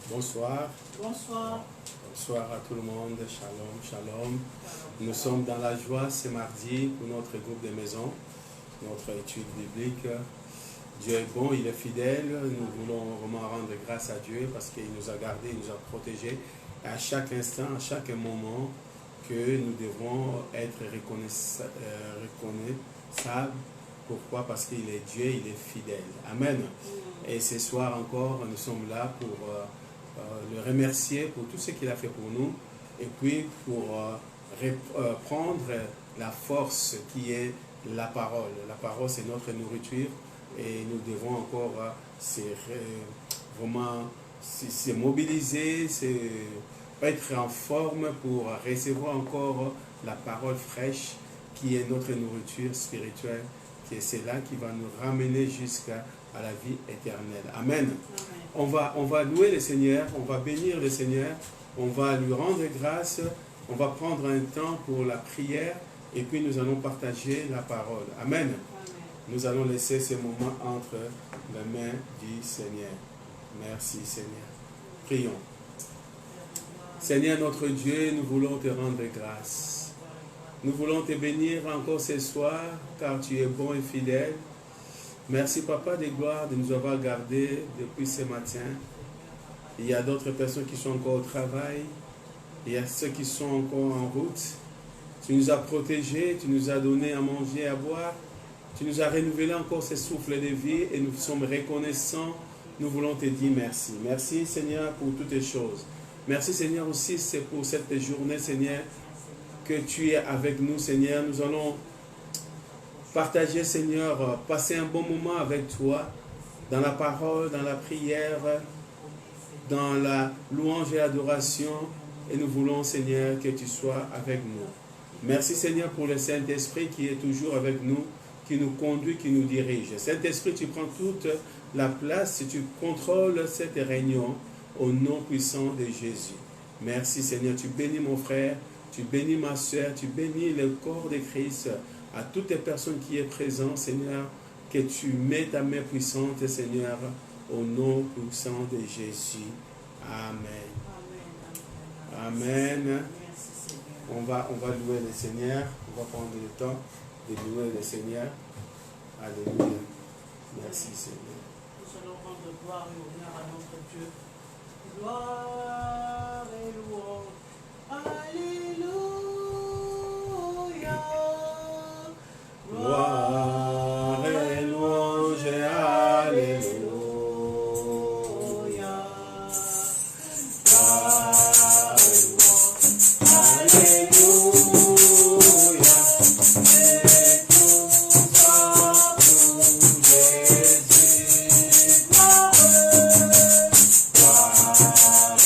Bonsoir. Bonsoir. Bonsoir à tout le monde. Shalom, shalom. Nous sommes dans la joie ce mardi pour notre groupe de maison, notre étude biblique. Dieu est bon, il est fidèle. Nous voulons vraiment rendre grâce à Dieu parce qu'il nous a gardés, il nous a protégés. Et à chaque instant, à chaque moment, que nous devons être reconnaissables. Pourquoi? Parce qu'il est Dieu, il est fidèle. Amen. Et ce soir encore, nous sommes là pour le remercier pour tout ce qu'il a fait pour nous et puis pour prendre la force qui est la parole. La parole, c'est notre nourriture et nous devons encore vraiment se mobiliser, être en forme pour recevoir encore la parole fraîche qui est notre nourriture spirituelle, qui est celle-là qui va nous ramener jusqu'à la vie éternelle. Amen. On va louer le Seigneur, on va bénir le Seigneur, on va lui rendre grâce, on va prendre un temps pour la prière et puis nous allons partager la parole. Amen. Nous allons laisser ce moment entre les mains du Seigneur. Merci Seigneur. Prions. Seigneur notre Dieu, nous voulons te rendre grâce. Nous voulons te bénir encore ce soir car tu es bon et fidèle. Merci Papa de gloire de nous avoir gardés depuis ce matin. Il y a d'autres personnes qui sont encore au travail. Il y a ceux qui sont encore en route. Tu nous as protégés, tu nous as donné à manger et à boire. Tu nous as renouvelé encore ce souffle de vie et nous sommes reconnaissants. Nous voulons te dire merci. Merci Seigneur pour toutes les choses. Merci Seigneur aussi c'est pour cette journée Seigneur que tu es avec nous Seigneur. Nous allons partager, Seigneur, passer un bon moment avec toi, dans la parole, dans la prière, dans la louange et l'adoration. Et nous voulons, Seigneur, que tu sois avec nous. Merci, Seigneur, pour le Saint-Esprit qui est toujours avec nous, qui nous conduit, qui nous dirige. Saint-Esprit, tu prends toute la place et tu contrôles cette réunion au nom puissant de Jésus. Merci, Seigneur. Tu bénis mon frère, tu bénis ma soeur, tu bénis le corps de Christ. À toutes les personnes qui sont présentes, Seigneur, que tu mets ta main puissante, Seigneur, au nom puissant de Jésus. Amen. Amen. On va louer le Seigneur. On va prendre le temps de louer le Seigneur. Alléluia. Merci, Seigneur. Nous allons rendre gloire et honneur à notre Dieu. Gloire et louange. Alléluia. Gloire et louange, alléluia. Gloire et louange, alléluia. Et tout ça pour Jésus. Gloire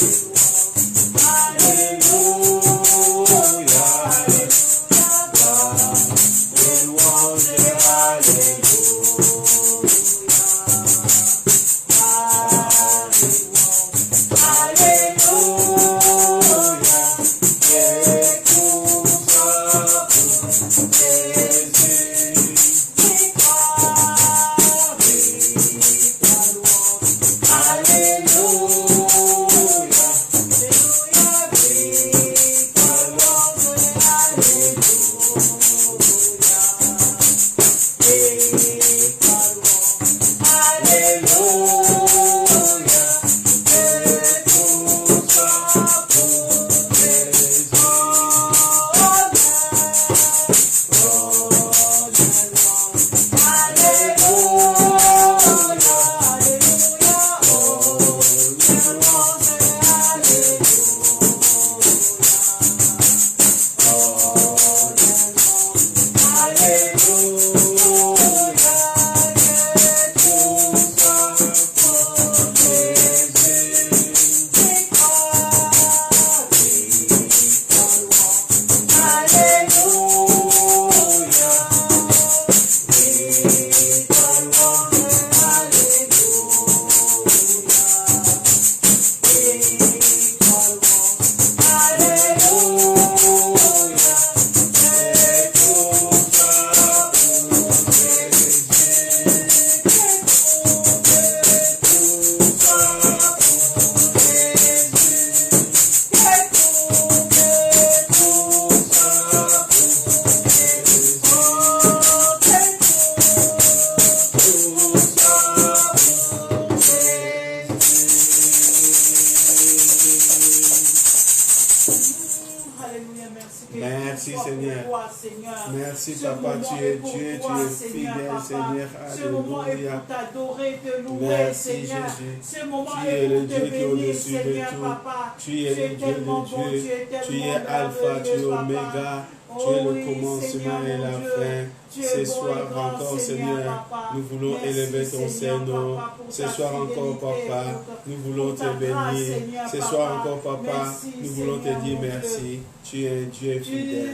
Merci, toi Seigneur. pour toi, Seigneur. Merci, Ce Papa, moment tu est es pour Dieu, toi, tu es Seigneur, fidèle, papa. Seigneur. Ce moment est Alléluia. pour t'adorer, te louer, Merci, Seigneur. Jésus. Ce moment Tu est es le pour Dieu te qui est bénir, au-dessus de Seigneur, tout. papa. Tu es le Dieu tellement de bon, tu es Dieu. tellement Tu es Alpha, tu es merveilleux, papa. Oméga. Tu Oh es le oui, commencement Seigneur, et mon la Dieu. fin. Tu Ce es bon soir et grand, encore, Seigneur, Seigneur, papa. nous voulons Merci, élever ton Seigneur, Saint-Nom. papa, pour Ce ta soir encore, fidélité, Papa, nous voulons pour te ta grâce, bénir. Seigneur, Ce papa. soir encore, Papa, Merci, nous voulons te Seigneur, dire mon Dieu. merci. Tu es Dieu Tu fidèle.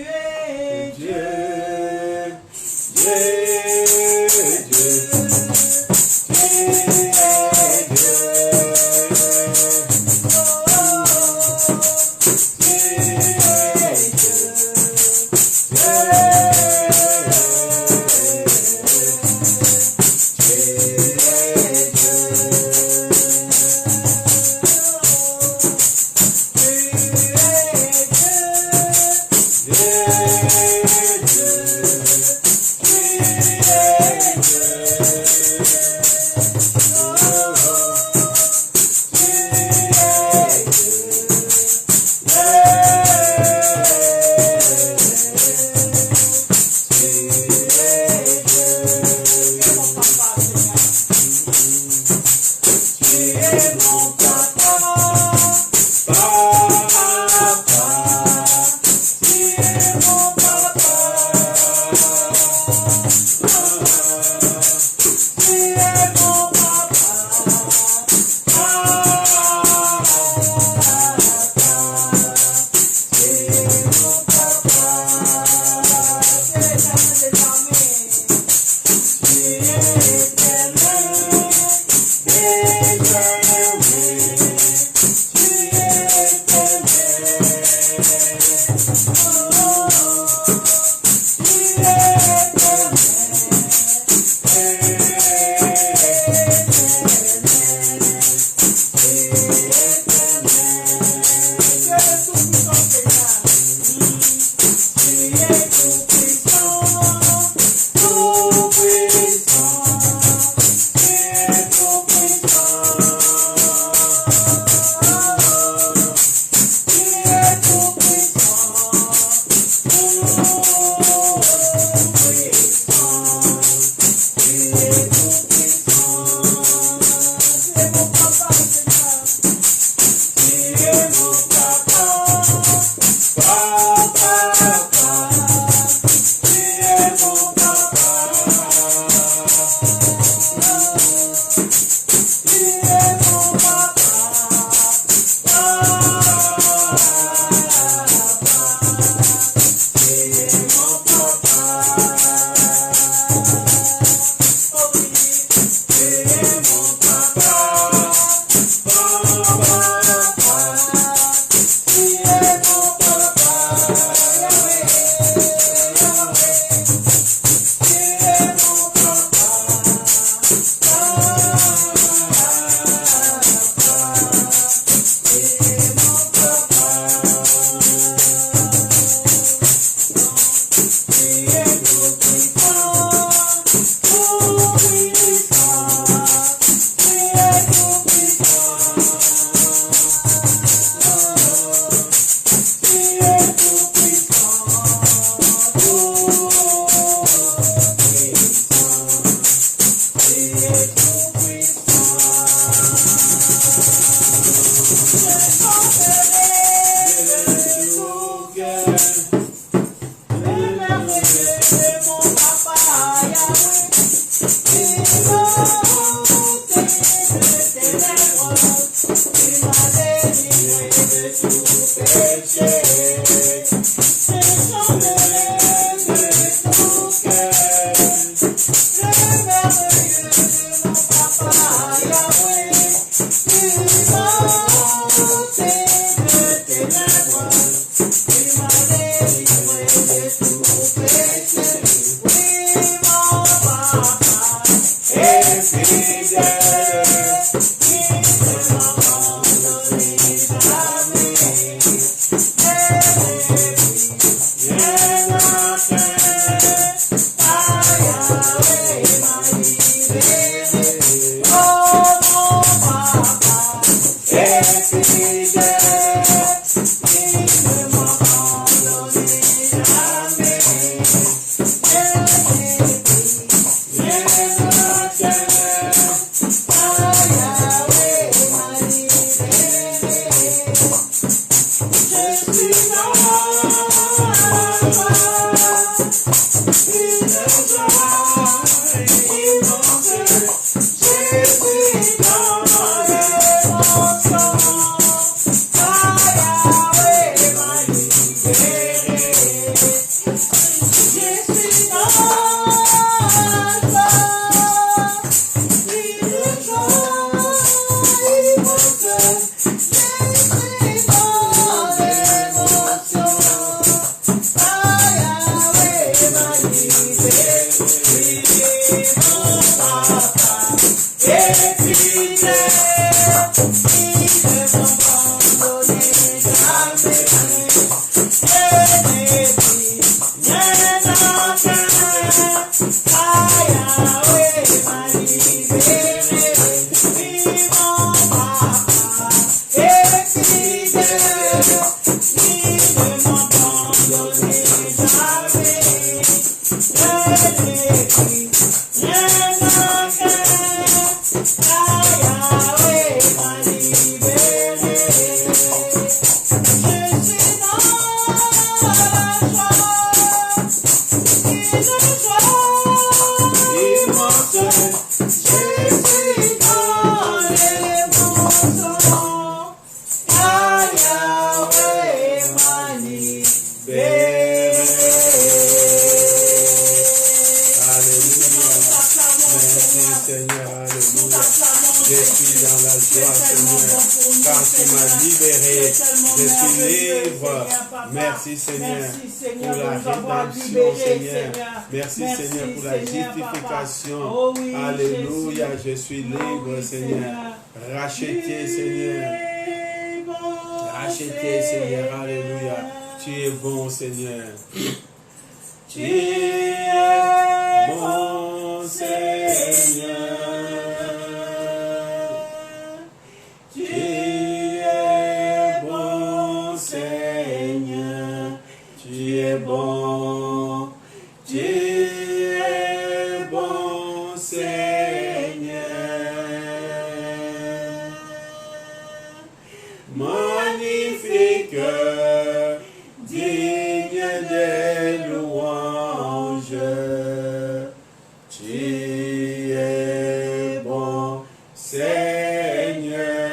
es Dieu, Dieu. Dieu, Dieu. Tu es Merci Seigneur pour la rédemption, Seigneur. Merci Seigneur pour la justification. Alléluia, je suis libre, Seigneur. Racheté, Seigneur. Racheté, Seigneur. Alléluia. Tu es bon, Seigneur. Tu es bon, Seigneur. Bon, tu es bon, Seigneur. Magnifique, digne des louanges. Tu es bon, Seigneur.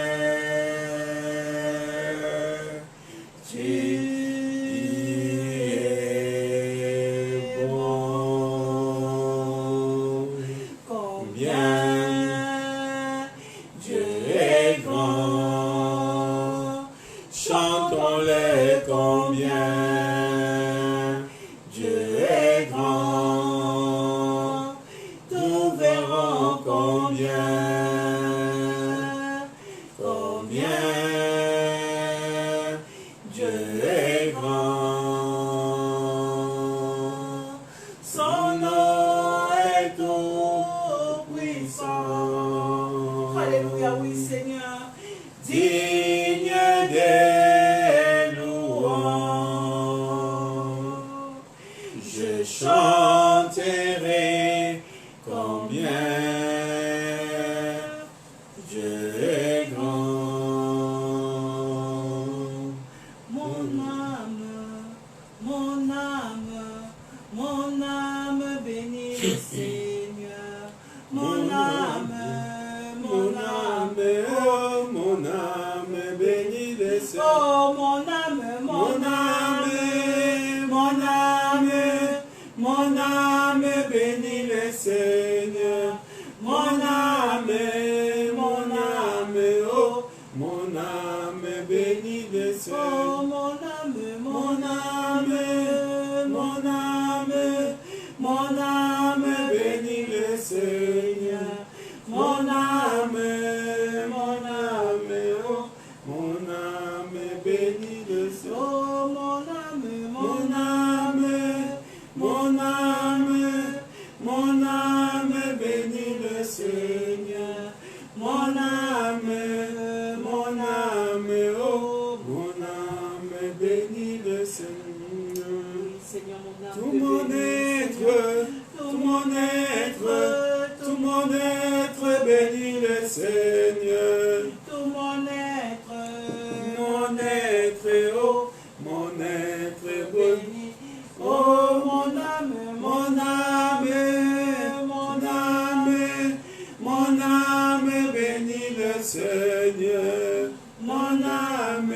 mon âme,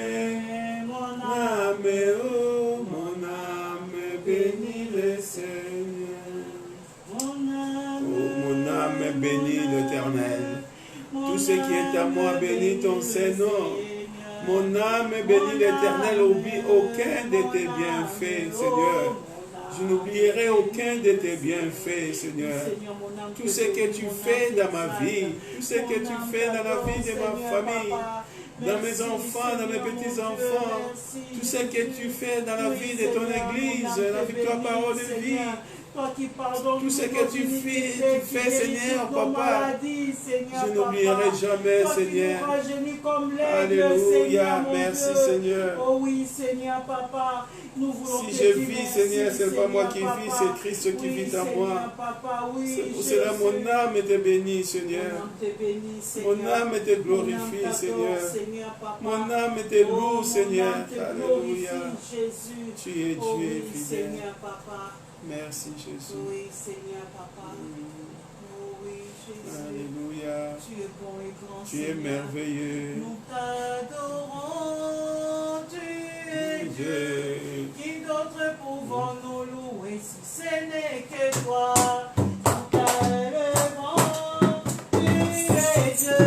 oh, mon âme, bénis le Seigneur. Oh, mon âme, bénis l'Éternel. Tout ce qui est à moi, bénis ton Saint-Nom. Mon âme, bénis l'Éternel, oublie aucun de tes bienfaits, Seigneur. Je n'oublierai aucun de tes bienfaits, Seigneur. Tout ce que tu fais dans ma vie, tout ce que tu fais dans la vie de ma famille, dans mes enfants, dans mes petits-enfants, tout ce que tu fais dans la vie de ton Église, la victoire parole de vie, tout ce que tu fais, Seigneur, Papa, je n'oublierai jamais, Seigneur. Alléluia, merci, Seigneur. Oh oui, Seigneur, Papa, nous voulons si je vis, Seigneur, ce n'est pas moi qui vis, c'est Christ qui vit en moi. C'est pour cela mon âme te bénit, Seigneur. Mon âme te glorifie, Seigneur. Mon âme te loue, Seigneur. Alléluia. Tu es Dieu fidèle. Merci, Jésus. Oui, Seigneur, Papa. Oui, Jésus. Alléluia. Tu es bon et grand, tu es merveilleux. Nous t'adorons, tu es Dieu. Qui d'autre pouvons-nous louer si ce n'est que toi? Nous t'adorons, tu es Dieu.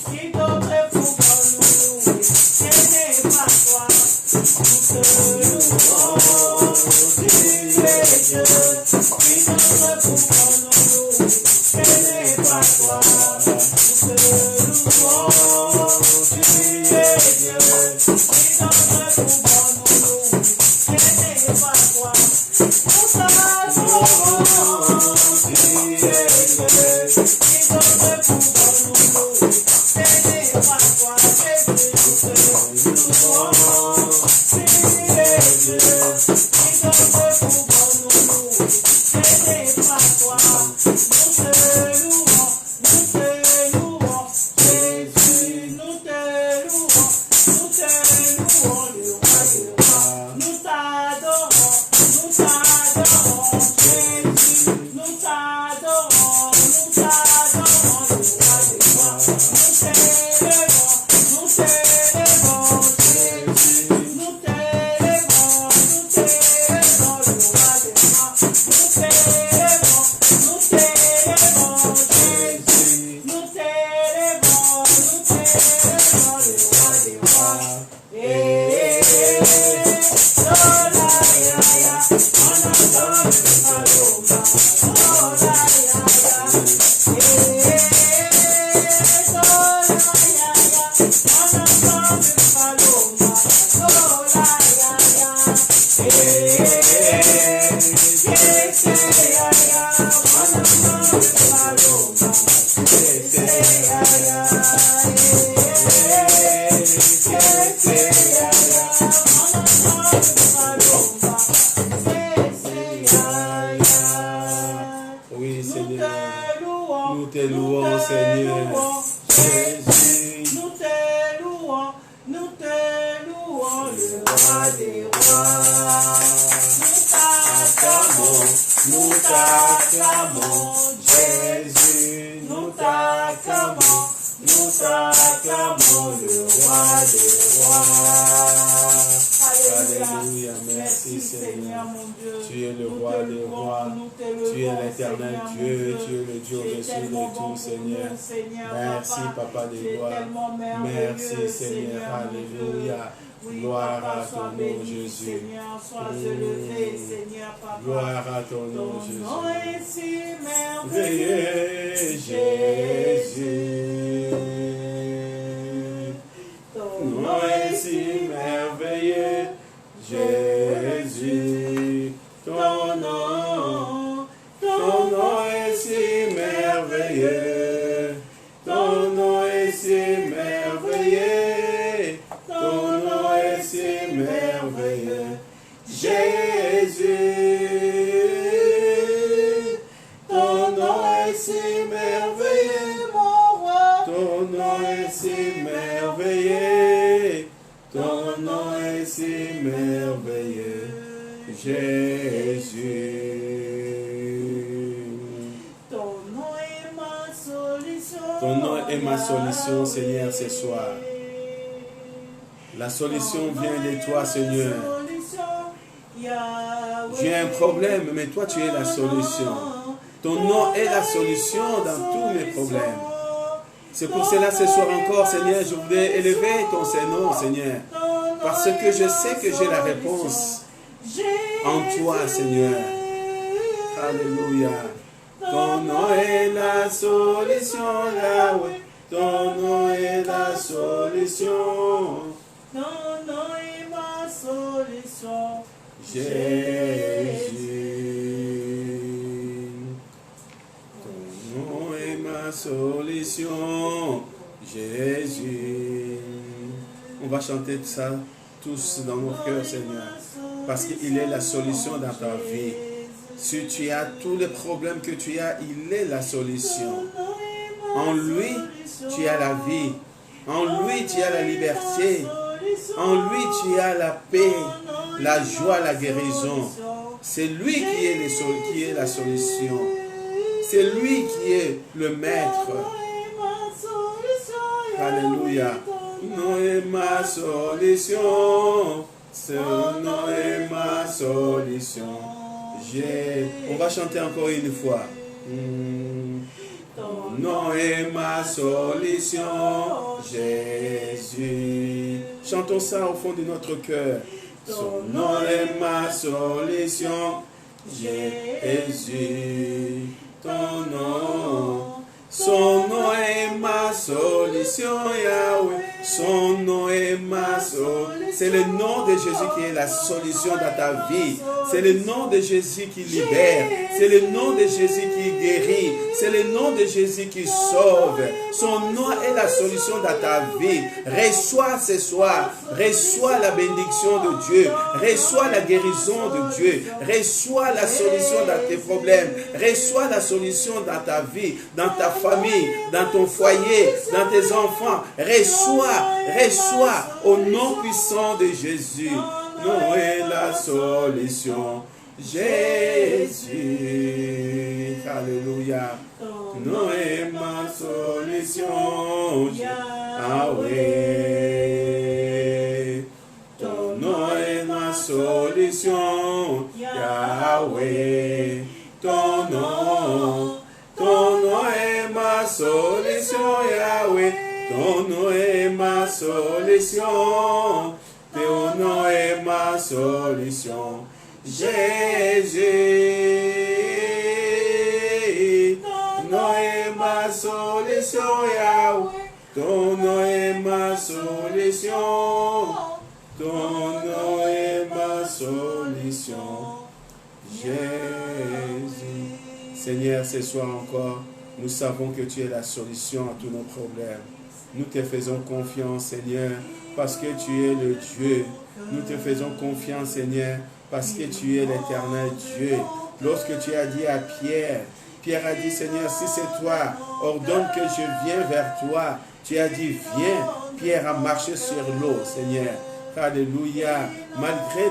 Qui d'autre pouvons-nous louer si ce n'est pas toi? Nous te louons, tu es Dieu. Qui d'autre pouvons-nous louer si ce n'est pas toi? Nous te louons, tu es Dieu. Qui d'autre pouvons-nous louer si ce n'est pas toi? Nous t'adorons, tu es Dieu. Qui d'autre pouvons-nous louer si ce n'est pas toi? Jésus, nous te louons, tu es Dieu. Qui d'autre pouvons-nous louer si ce n'est pas toi? Nous te louons, Jésus, nous te louons, le roi des rois. Nous t'adorons, Jésus, nous t'adorons, le roi des rois. Nous t'élevons, Jésus, nous t'élevons, le roi des rois. Nous t'élevons, Jésus, nous t'élevons, le roi des rois. Oui, Seigneur, nous te louons, Seigneur. Jésus, nous te louons, le roi des rois. Nous t'acclamons, Jésus, nous t'acclamons, le roi des rois. Alléluia, merci Seigneur. Mon Dieu. Tu es le roi des rois, tu es l'éternel Dieu, tu es le Dieu au-dessus de tout, Seigneur. Merci, Papa de gloire. Merci, Seigneur. Alléluia. Gloire à ton nom, Jésus. Gloire à ton nom, Jésus. Merveilleux, Jésus. Ton nom est si merveilleux, Jésus. Ton nom est si merveilleux. Ton nom est si merveilleux. Ton nom est si merveilleux, Jésus. Ton nom est si merveilleux, mon roi. Ton nom est si merveilleux. Ton nom est si merveilleux, Jésus. Ton nom est ma solution, Seigneur, ce soir. La solution vient de toi, Seigneur. J'ai un problème, mais toi, tu es la solution. Ton nom est la solution dans tous mes problèmes. C'est pour cela, ce soir encore, Seigneur, je voudrais élever ton nom, Seigneur. Parce que je sais que j'ai la réponse en toi, Seigneur. Alléluia. Ton nom est la solution, Yahweh. Ton nom est la solution. Ton nom est ma solution. Jésus. Ton nom est ma solution. Jésus. On va chanter ça tous dans nos cœurs, Seigneur. Parce qu'il est la solution dans ta vie. Si tu as tous les problèmes que tu as, il est la solution. En lui, tu as la vie. En lui, tu as la liberté. En lui, tu as la paix, la joie, la guérison. C'est lui qui est la solution. C'est lui qui est le maître. Alléluia. Ton nom est ma solution. Ton nom est ma solution. On va chanter encore une fois. Ton nom est ma solution, Jésus. Chantons ça au fond de notre cœur. Ton nom est ma solution, Jésus. Ton nom. Son nom est ma solution, Yahweh. Son nom est ma solution. C'est le nom de Jésus qui est la solution dans ta vie. C'est le nom de Jésus qui libère. C'est le nom de Jésus qui guérit. C'est le nom de Jésus qui sauve. Son nom est la solution dans ta vie. Reçois ce soir. Reçois la bénédiction de Dieu. Reçois la guérison de Dieu. Reçois la solution dans tes problèmes. Reçois la solution dans ta vie, dans ta famille, dans ton foyer, dans tes enfants. Reçois au nom puissant de Jésus. Nom est la solution. Jésus. Alléluia. Nom est ma solution. Yahweh. Ton nom est ma solution. Yahweh. Ton nom est ma solution, Yahweh. Ton nom est ma solution. Ton nom est ma solution. Jésus. Ton nom est ma solution, Yahweh. Ton nom est ma solution. Ton nom est ma solution. Jésus. Seigneur, ce soir encore, nous savons que tu es la solution à tous nos problèmes. Nous te faisons confiance, Seigneur, parce que tu es le Dieu. Nous te faisons confiance, Seigneur, parce que tu es l'éternel Dieu. Lorsque tu as dit à Pierre, Pierre a dit, Seigneur, si c'est toi, ordonne que je vienne vers toi. Tu as dit, viens. Pierre a marché sur l'eau, Seigneur. Alléluia. Malgré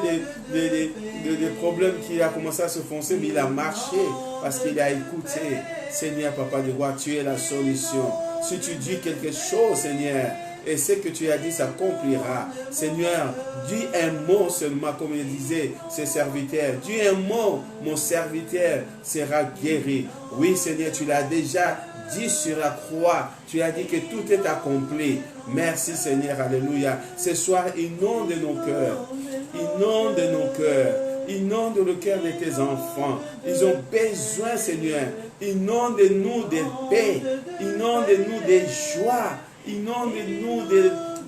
des problèmes qui a commencé à se foncer, mais il a marché parce qu'il a écouté. Seigneur, Papa de roi, tu es la solution. Si tu dis quelque chose, Seigneur, et ce que tu as dit s'accomplira. Seigneur, dis un mot seulement, comme il disait ses serviteurs. Dis un mot, mon serviteur sera guéri. Oui, Seigneur, tu l'as déjà dit sur la croix. Tu as dit que tout est accompli. Merci, Seigneur. Alléluia. Ce soir, inonde nos cœurs. Inonde nos cœurs. Inonde le cœur de tes enfants. Ils ont besoin, Seigneur. Inonde-nous de paix. Inonde-nous de joie. Inonde-nous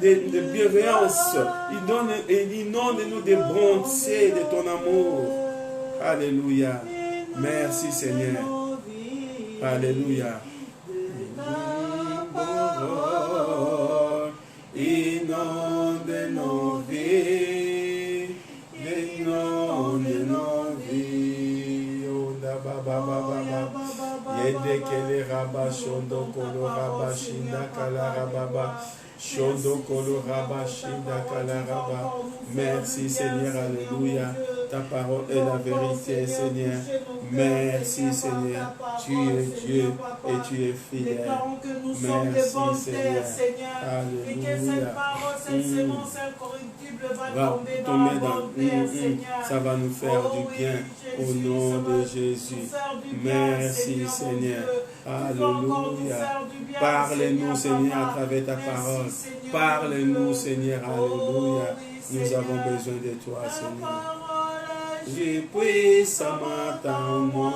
de bienveillance. Inonde-nous de bonté, de ton amour. Alléluia. Merci, Seigneur. Alléluia. Inonde nos vies. Inonde nos vies. Yede kele rabashondo kolo rabashinda kala Raba. Shondo Kolo Raba, Shinda Kala Raba. Merci Seigneur, alléluia. Ta parole est la vérité, Seigneur. Merci Seigneur. Tu es Dieu et tu es fidèle. Merci Seigneur. Et que cette parole, cette sémence incorruptible va tomber dans la bonne terre, Seigneur. Ça va nous faire du bien au nom de Jésus. Merci Seigneur. Alléluia. Parle-nous Seigneur à travers ta parole. Parle-nous Seigneur. Alléluia. Nous avons besoin de toi Seigneur. J'ai puissamment en moi.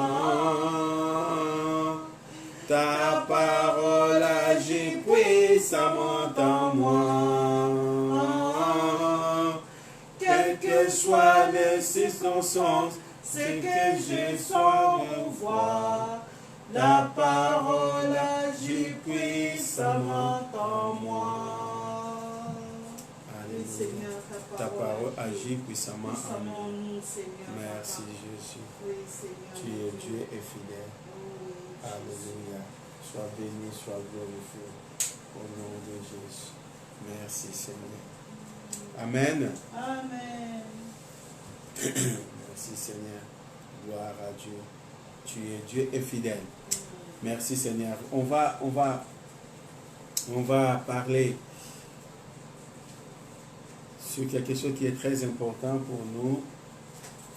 Ta parole agit puissamment en moi. Quel que soit les circonstances, c'est que je sois de foi. La parole agit puissamment en moi. Alléluia. Ta parole agit puissamment en nous. Merci Jésus. Tu es Dieu et fidèle. Alléluia. Sois béni, sois glorifié au nom de Jésus. Merci Seigneur. Amen. Amen. Merci Seigneur. Gloire à Dieu. Tu es Dieu et fidèle. Merci Seigneur. On va parler sur quelque chose qui est très important pour nous.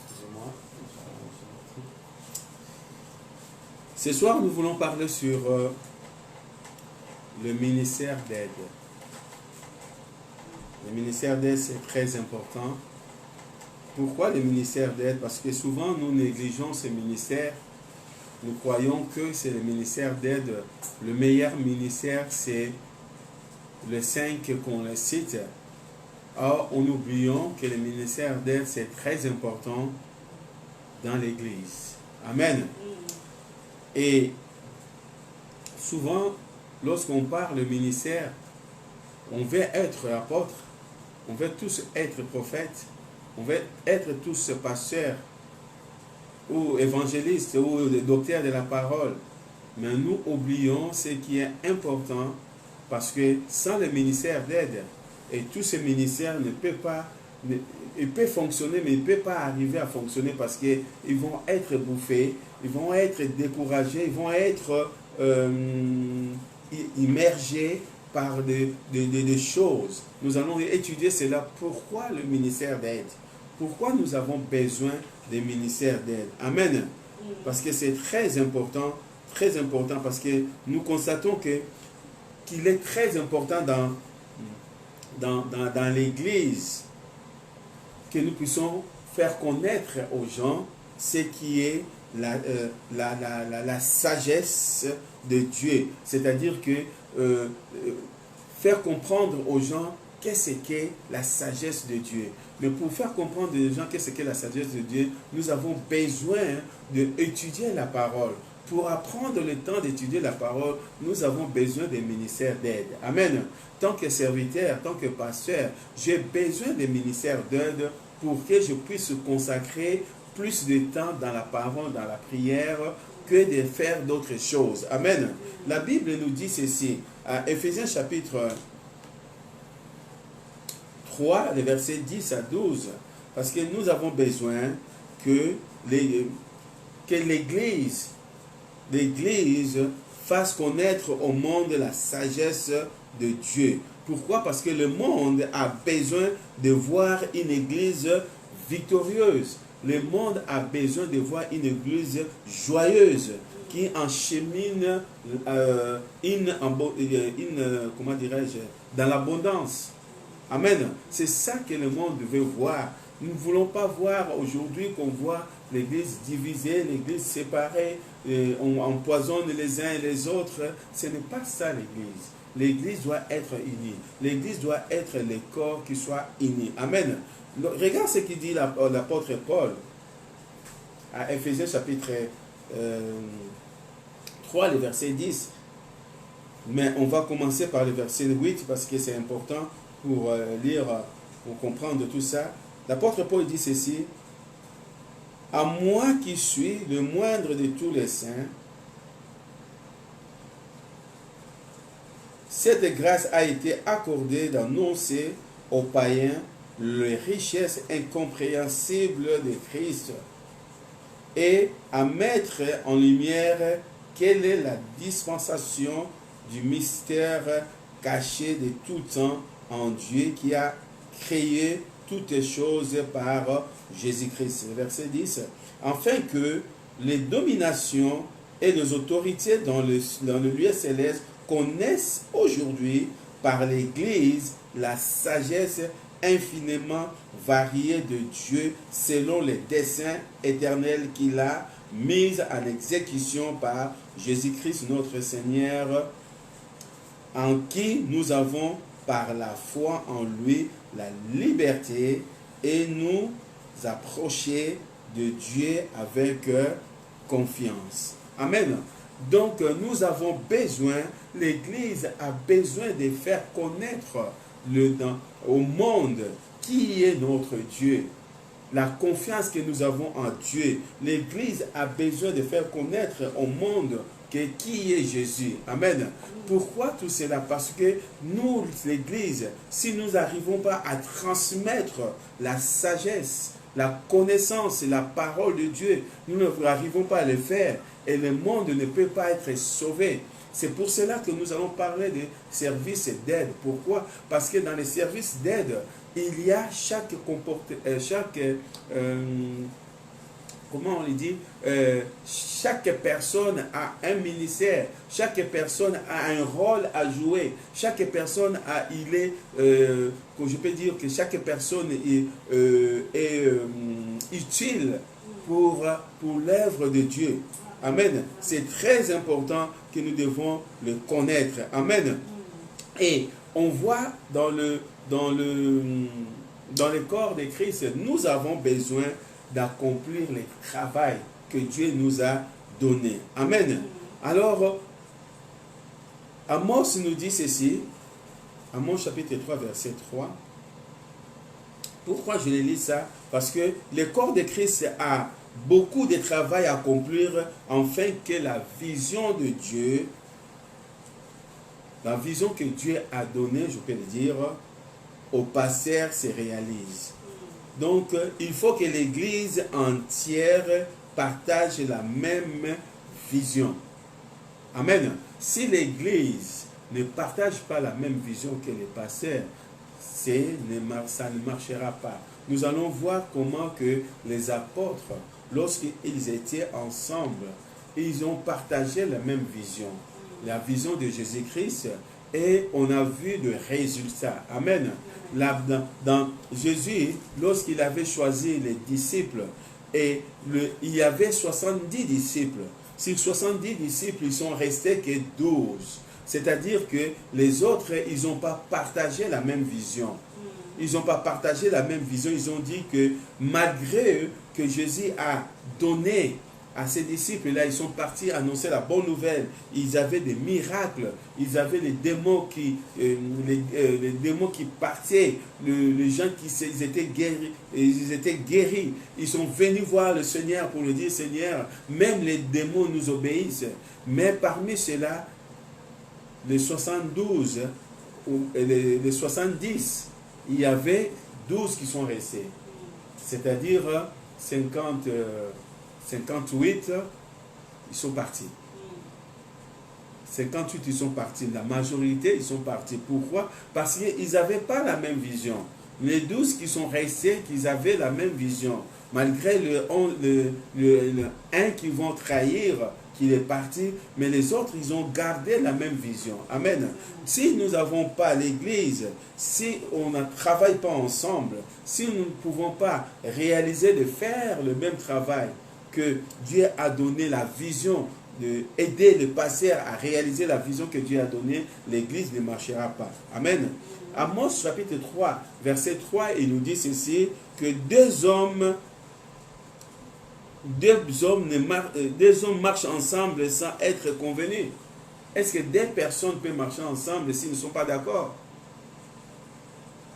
Excusez-moi. Ce soir, nous voulons parler sur le ministère d'aide. Le ministère d'aide, c'est très important. Pourquoi le ministère d'aide? Parce que souvent, nous négligeons ce ministère. Nous croyons que c'est le ministère d'aide. Le meilleur ministère, c'est le 5 qu'on le cite. Or, on oublions que le ministère d'aide, c'est très important dans l'Église. Amen. Et souvent, lorsqu'on parle de ministère, on veut être apôtre, on veut tous être prophètes, on veut être tous pasteurs ou évangélistes ou docteurs de la parole. Mais nous oublions ce qui est important parce que sans le ministère d'aide, et tous ces ministères ne peuvent pas, ils peuvent fonctionner, mais ils ne peuvent pas arriver à fonctionner parce qu'ils vont être bouffés, ils vont être découragés, ils vont être immergés par des choses. Nous allons étudier cela. Pourquoi le ministère d'aide? Pourquoi nous avons besoin des ministères d'aide? Amen. Parce que c'est très important parce que nous constatons qu'il est très important dans l'Église que nous puissions faire connaître aux gens ce qui est la sagesse de Dieu. C'est-à-dire que faire comprendre aux gens qu'est-ce qu'est la sagesse de Dieu. Mais pour faire comprendre aux gens qu'est-ce qu'est la sagesse de Dieu, nous avons besoin d'étudier la parole. Pour apprendre le temps d'étudier la parole, nous avons besoin des ministères d'aide. Amen. Tant que serviteur, tant que pasteur, j'ai besoin des ministères d'aide pour que je puisse consacrer plus de temps dans la parole, dans la prière, que de faire d'autres choses. Amen. La Bible nous dit ceci, à Éphésiens chapitre 3, les versets 10 à 12, parce que nous avons besoin que l'Église fasse connaître au monde la sagesse de Dieu. Pourquoi? Parce que le monde a besoin de voir une Église victorieuse. Le monde a besoin de voir une Église joyeuse qui enchemine comment dirais-je, dans l'abondance. Amen. C'est ça que le monde veut voir. Nous ne voulons pas voir aujourd'hui qu'on voit l'Église divisée, l'Église séparée, on empoisonne les uns et les autres. Ce n'est pas ça l'Église. L'Église doit être unie. L'Église doit être le corps qui soit uni. Amen. Regarde ce qu'il dit l'apôtre Paul à Éphésiens chapitre 3, le verset 10. Mais on va commencer par le verset 8 parce que c'est important pour lire, pour comprendre tout ça. L'apôtre Paul dit ceci: à moi qui suis le moindre de tous les saints, cette grâce a été accordée d'annoncer aux païens les richesses incompréhensibles de Christ et à mettre en lumière quelle est la dispensation du mystère caché de tout temps en Dieu qui a créé toutes choses par Jésus-Christ. Verset 10. Afin que les dominations et les autorités dans le lieu céleste connaissent aujourd'hui par l'Église la sagesse infiniment variée de Dieu selon les desseins éternels qu'il a mis en exécution par Jésus-Christ notre Seigneur, en qui nous avons par la foi en lui la liberté et nous approcher de Dieu avec confiance. Amen. Donc nous avons besoin, l'Église a besoin de faire connaître au monde qui est notre Dieu. La confiance que nous avons en Dieu. L'Église a besoin de faire connaître au monde qui est Jésus. Amen. Pourquoi tout cela? Parce que nous, l'Église, si nous n'arrivons pas à transmettre la sagesse, la connaissance et la parole de Dieu, nous n'arrivons pas à le faire et le monde ne peut pas être sauvé. C'est pour cela que nous allons parler des services d'aide. Pourquoi? Parce que dans les services d'aide, il y a comment on le dit, chaque personne a un ministère, chaque personne a un rôle à jouer, chaque personne je peux dire que chaque personne est utile pour l'œuvre de Dieu. Amen. C'est très important que nous devons le connaître. Amen. Et on voit dans le corps de Christ, nous avons besoin d'accomplir le travail que Dieu nous a donné. Amen. Alors, Amos nous dit ceci, Amos chapitre 3, verset 3. Pourquoi je lis ça? Parce que le corps de Christ a beaucoup de travail à accomplir afin que la vision de Dieu, la vision que Dieu a donnée, je peux le dire, aux pasteurs se réalise. Donc, il faut que l'Église entière partage la même vision. Amen. Si l'Église ne partage pas la même vision que les pasteurs, ça ne marchera pas. Nous allons voir comment que les apôtres, lorsqu'ils étaient ensemble, ils ont partagé la même vision, la vision de Jésus-Christ, et on a vu de résultats. Amen. Dans Jésus, lorsqu'il avait choisi les disciples, et il y avait 70 disciples. Sur 70 disciples, ils sont restés que 12. C'est-à-dire que les autres, ils n'ont pas partagé la même vision. Ils n'ont pas partagé la même vision. Ils ont dit que malgré eux, que Jésus a donné à ces disciples-là, ils sont partis annoncer la bonne nouvelle. Ils avaient des miracles. Ils avaient les démons qui partaient. Les gens ils étaient guéris. Ils sont venus voir le Seigneur pour lui dire, Seigneur, même les démons nous obéissent. Mais parmi ceux-là, les 72, les 70, il y avait 12 qui sont restés. C'est-à-dire 58, ils sont partis. 58, ils sont partis. La majorité, ils sont partis. Pourquoi? Parce qu'ils n'avaient pas la même vision. Les 12 qui sont restés, qu'ils avaient la même vision. Malgré le un qui vont trahir, qu'il est parti, mais les autres, ils ont gardé la même vision. Amen. Si nous n'avons pas l'Église, si on ne travaille pas ensemble, si nous ne pouvons pas réaliser de faire le même travail que Dieu a donné la vision, d'aider les pasteurs à réaliser la vision que Dieu a donnée, l'Église ne marchera pas. Amen. Amos chapitre 3, verset 3, il nous dit ceci, que deux hommes marchent ensemble sans être convenus. Est-ce que deux personnes peuvent marcher ensemble s'ils ne sont pas d'accord?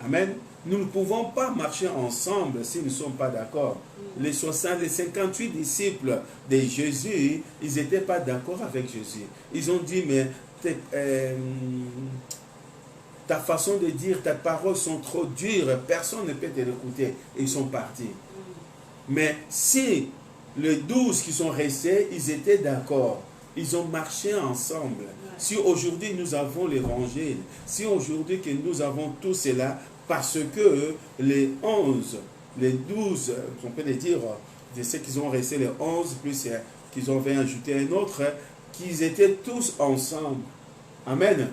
Amen. Nous ne pouvons pas marcher ensemble si nous ne sommes pas d'accord. Les 58 disciples de Jésus, ils n'étaient pas d'accord avec Jésus. Ils ont dit, mais ta façon de dire, tes paroles sont trop dures, personne ne peut te l'écouter. Et ils sont partis. Mais si les 12 qui sont restés, ils étaient d'accord. Ils ont marché ensemble. Si aujourd'hui nous avons l'évangile, si aujourd'hui que nous avons tout cela, parce que les 11, les 12, on peut les dire, de ceux qui ont resté les 11, plus qu'ils ont fait ajouter un autre, qu'ils étaient tous ensemble. Amen.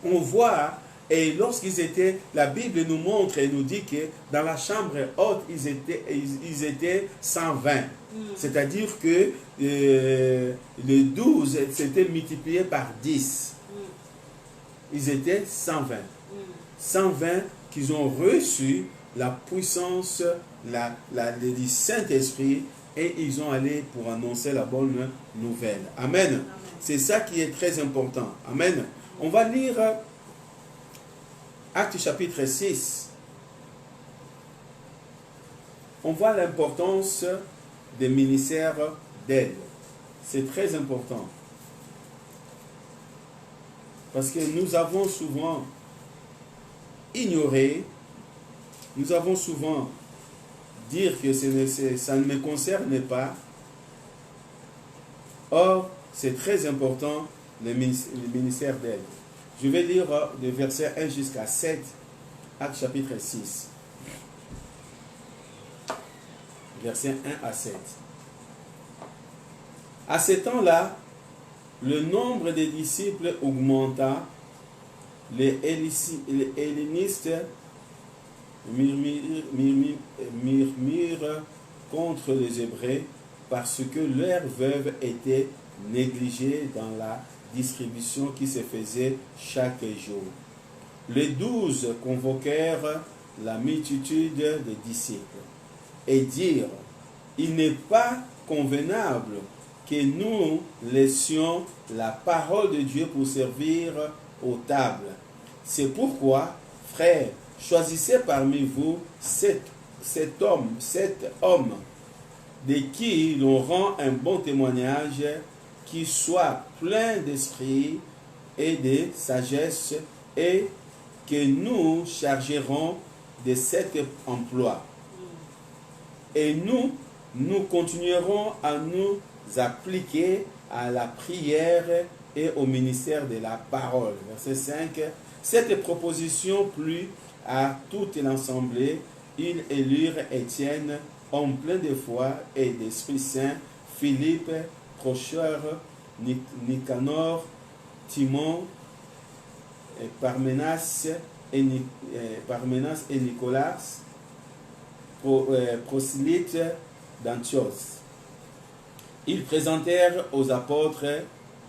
On voit, et lorsqu'ils étaient, la Bible nous montre et nous dit que dans la chambre haute, ils étaient 120. C'est-à-dire que les 12 s'étaient multipliés par 10. Ils étaient 120. 120 qu'ils ont reçu la puissance du Saint-Esprit et ils ont allé pour annoncer la bonne nouvelle. Amen. Amen. C'est ça qui est très important. Amen. On va lire Actes chapitre 6. On voit l'importance des ministères d'aide. C'est très important. Parce que nous avons souvent ignoré, nous avons souvent dit que ça ne me concerne pas. Or, c'est très important, le ministère d'aide. Je vais lire de versets 1 jusqu'à 7, Actes chapitre 6. Versets 1 à 7. À ce temps-là, le nombre des disciples augmenta, les hellénistes murmurent contre les Hébreux parce que leurs veuves étaient négligées dans la distribution qui se faisait chaque jour. Les 12 convoquèrent la multitude des disciples et dirent: il n'est pas convenable que nous laissions la parole de Dieu pour servir aux tables. C'est pourquoi, frères, choisissez parmi vous sept hommes de qui l'on rend un bon témoignage, qui soit plein d'esprit et de sagesse, et que nous chargerons de cet emploi. Et nous continuerons à nous appliquer à la prière et au ministère de la parole. Verset 5. Cette proposition plut à toute l'assemblée. Ils élurent Étienne, homme plein de foi et d'Esprit Saint, Philippe, Procheur, Nicanor, Timon, Parménas et Nicolas, prosélyte d'Antioche. Ils présentèrent aux apôtres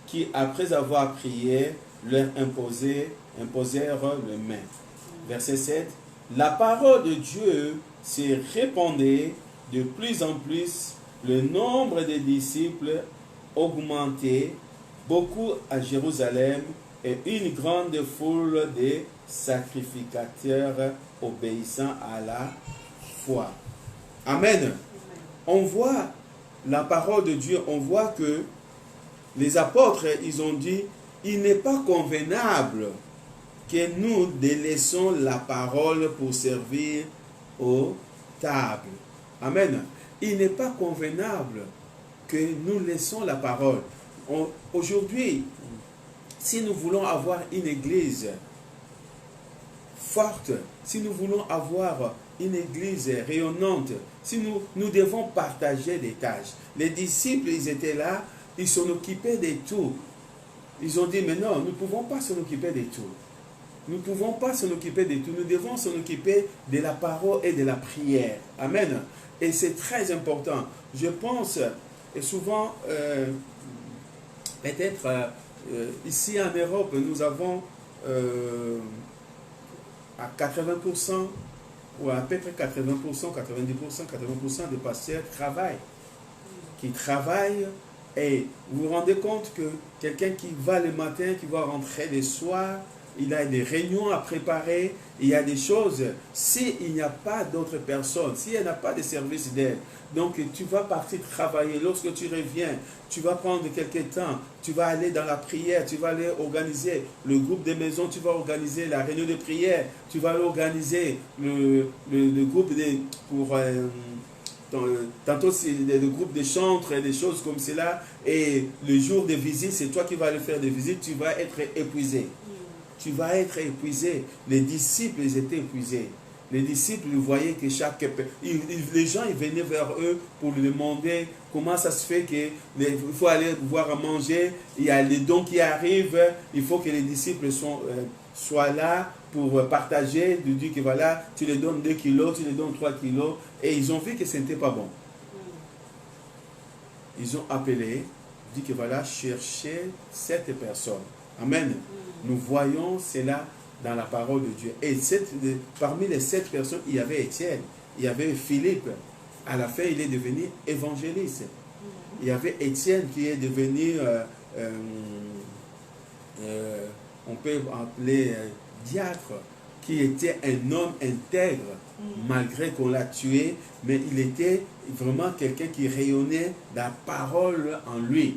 qui, après avoir prié, leur imposèrent les mains. Verset 7. La parole de Dieu se répandait de plus en plus, le nombre des disciples augmentait beaucoup à Jérusalem et une grande foule de sacrificateurs obéissant à la foi. Amen. On voit la parole de Dieu, on voit que les apôtres, ils ont dit, il n'est pas convenable que nous délaissons la parole pour servir aux tables. Amen. Il n'est pas convenable que nous laissons la parole. Aujourd'hui, si nous voulons avoir une église forte, si nous voulons avoir une église rayonnante, si nous devons partager des tâches. Les disciples, ils étaient là, ils s'en occupaient de tout. Ils ont dit, mais non, nous ne pouvons pas s'en occuper de tout. Nous ne pouvons pas s'en occuper de tout. Nous devons s'en occuper de la parole et de la prière. Amen. Et c'est très important. Je pense, et souvent, peut-être ici en Europe, nous avons à 80%, ou à peu près 80%, 90%, 80% de pasteurs qui travaillent, et vous vous rendez compte que quelqu'un qui va le matin, qui va rentrer le soir, il a des réunions à préparer, il y a des choses. S'il n'y a pas d'autres personnes, s'il n'y a pas de service d'aide, donc tu vas partir travailler. Lorsque tu reviens, tu vas prendre quelques temps, tu vas aller dans la prière, tu vas aller organiser le groupe des maisons, tu vas organiser la réunion de prière, tu vas aller organiser le groupe pour... tantôt c'est le groupe de chantres et des choses comme cela, et le jour de visite, c'est toi qui vas aller faire des visites, tu vas être épuisé. Tu vas être épuisé. Les disciples, ils étaient épuisés. Les disciples, ils voyaient que les gens, ils venaient vers eux pour lui demander comment ça se fait qu'il faut aller voir à manger, il y a les dons qui arrivent, il faut que les disciples soient là pour partager, de dire que voilà, tu les donnes 2 kilos, tu les donnes 3 kilos, et ils ont vu que ce n'était pas bon. Ils ont appelé, dit que voilà, cherchez cette personne. Amen. Nous voyons cela dans la parole de Dieu. Et parmi les 7 personnes, il y avait Étienne, il y avait Philippe. À la fin, il est devenu évangéliste. Il y avait Étienne qui est devenu, on peut appeler diacre, qui était un homme intègre, malgré qu'on l'a tué, mais il était vraiment quelqu'un qui rayonnait la parole en lui.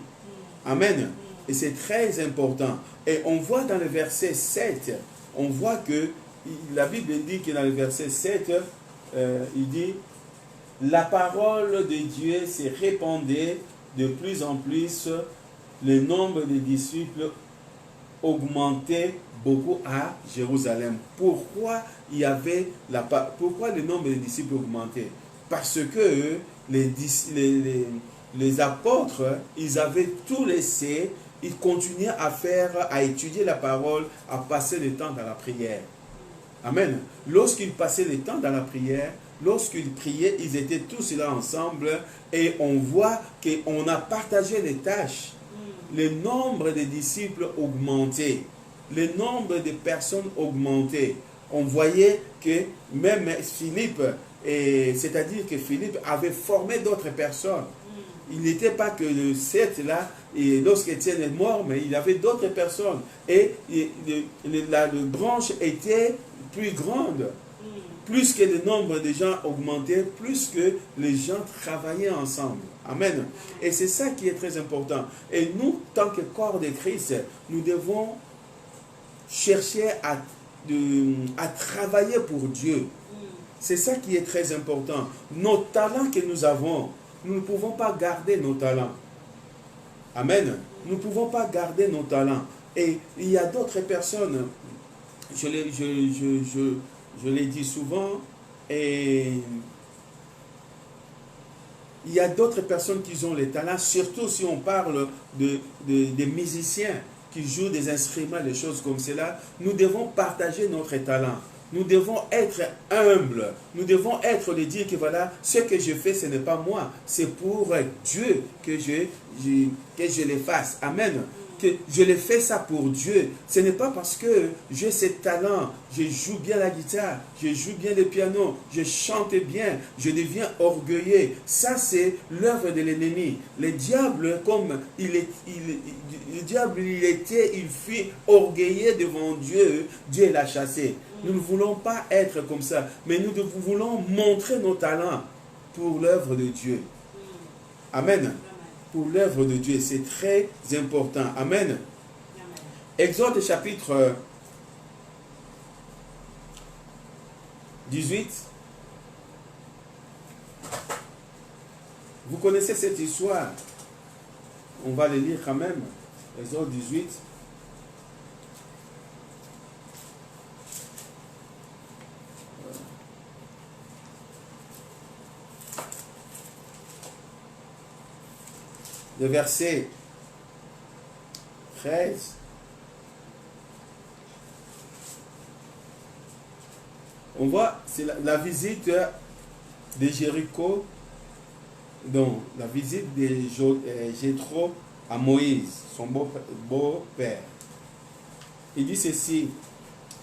Amen. Et c'est très important. Et on voit dans le verset 7, on voit que la Bible dit que dans le verset 7, il dit « La parole de Dieu s'est répandue de plus en plus, le nombre de disciples augmentait beaucoup à Jérusalem. » Pourquoi pourquoi le nombre de disciples augmentait? Parce que les apôtres, ils avaient tout laissé. Ils continuaient à étudier la parole, à passer le temps dans la prière. Amen. Lorsqu'ils passaient le temps dans la prière, lorsqu'ils priaient, ils étaient tous là ensemble et on voit qu'on a partagé les tâches. Le nombre de disciples augmentait. Le nombre de personnes augmentait. On voyait que même Philippe, c'est-à-dire que Philippe avait formé d'autres personnes. Il n'était pas que le 7 là, et lorsqu'Étienne est mort, mais il y avait d'autres personnes. Et la branche était plus grande. Plus que le nombre de gens augmentait, plus que les gens travaillaient ensemble. Amen. Et c'est ça qui est très important. Et nous, tant que corps de Christ, nous devons chercher à travailler pour Dieu. C'est ça qui est très important. Nos talents que nous avons, nous ne pouvons pas garder nos talents. Amen. Nous ne pouvons pas garder nos talents. Et il y a d'autres personnes, je l'ai dit souvent, et il y a d'autres personnes qui ont les talents, surtout si on parle des musiciens qui jouent des instruments, des choses comme cela. Nous devons partager notre talent. Nous devons être humbles. Nous devons être dire que voilà, ce que je fais, ce n'est pas moi. C'est pour Dieu que je le fasse. Amen. Que je le fais ça pour Dieu. Ce n'est pas parce que j'ai ce talent, je joue bien la guitare, je joue bien le piano, je chante bien, je deviens orgueilleux. Ça, c'est l'œuvre de l'ennemi. Le diable, comme il fut orgueilleux devant Dieu, Dieu l'a chassé. Nous ne voulons pas être comme ça, mais nous voulons montrer nos talents pour l'œuvre de Dieu. Amen. Pour l'œuvre de Dieu, c'est très important. Amen. Amen. Exode chapitre 18. Vous connaissez cette histoire. On va le lire quand même. Exode 18. Le verset 13. On voit, c'est la visite de Jéricho, donc la visite de Jéthro à Moïse, son beau-père. Il dit ceci,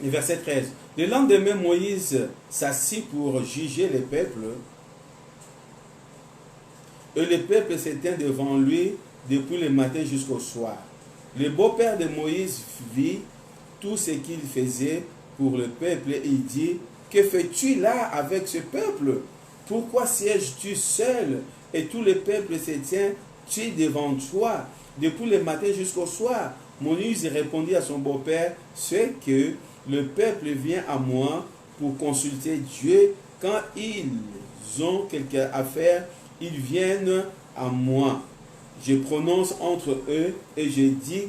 le verset 13. Le lendemain, Moïse s'assit pour juger le peuple. Et le peuple s'étend devant lui depuis le matin jusqu'au soir. Le beau-père de Moïse vit tout ce qu'il faisait pour le peuple. Il dit, que fais-tu là avec ce peuple? Pourquoi sièges-tu seul et tout le peuple se tient-tu devant toi depuis le matin jusqu'au soir? Moïse répondit à son beau-père, c'est que le peuple vient à moi pour consulter Dieu. Quand ils ont quelque affaire, ils viennent à moi. Je prononce entre eux et je dis,